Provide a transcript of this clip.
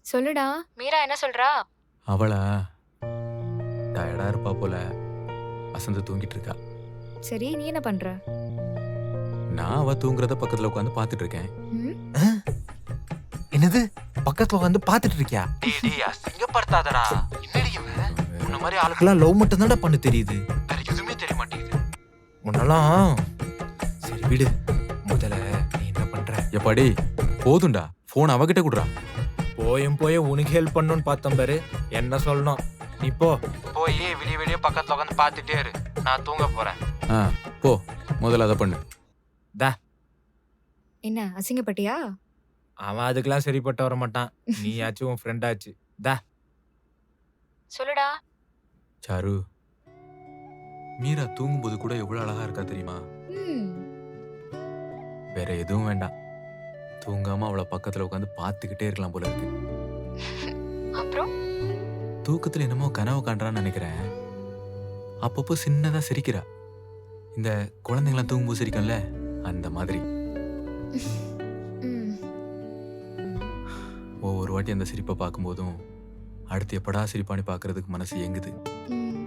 சொல்லுடா. மீரா என்ன சொல்றா? அவளா டயர்டா இருப்பா போல. வசந்து தூங்கிட்டு இருக்கா. சரி, நீ என்ன பண்ற? நான் அவ தூங்குறத பக்கத்துல உட்காந்து பார்த்துட்டு இருக்கேன். ம்? என்னது பக்கத்துல வந்து பாத்துட்டு இருக்கியா? டேய் டேய் அசிங்கப்படுத்தாதடா. என்னடி இவன்? உன்ன மாதிரி ஆளுக்கெல்லாம் லவ் மட்டும் தான்டா பண்ண தெரியுது. வேற எதுவுமே தெரிய மாட்டேங்குது. முன்னெல்லாம் சரி விடு. முதல்ல நீ என்ன பண்ற? எப்பாடி போதும்டா. போன் அவகிட்ட குடுறா. போயும் போய் உனக்கு ஹெல்ப் பண்ணணும்னு பார்த்தேன் பாரு. என்ன சொல்லணும்? நீ போ. போய் விடிய விடிய பக்கத்துல உட்காந்து பார்த்துட்டே இரு. நான் தூங்க போறேன். ஆ போ, முதல்ல அதை பண்ணு. என்ன அசிங்கப்பட்டியா? அவன் அதுக்கெல்லாம் சரிப்பட்டு வர மாட்டான். நீயாச்சும் உன் ஃப்ரெண்ட் ஆச்சு. சொல்லுடா. சாரு, மீரா தூங்கும்போது கூட எவ்வளவு அழகா இருக்கா தெரியுமா? ம். வேற எதுவும் வேண்டாம். தூங்காம அவளை பக்கத்துல உட்காந்து பார்த்துக்கிட்டே இருக்கலாம் போல இருக்கு. அப்புறம் தூக்கத்துல என்னமோ கனவு காண்றான்னு நினைக்கிறேன். அப்பப்போ சின்னதா சிரிக்கிறா. இந்த குழந்தைங்களாம் தூங்கும்போது சிரிக்கும்ல, அந்த மாதிரி. ம். ஒவ்வொரு வாட்டி அந்த சிரிப்பை பார்க்கும்போதும் அடுத்து எப்படா சிரிப்பானி பார்க்கறதுக்கு மனசு ஏங்குது. ம்.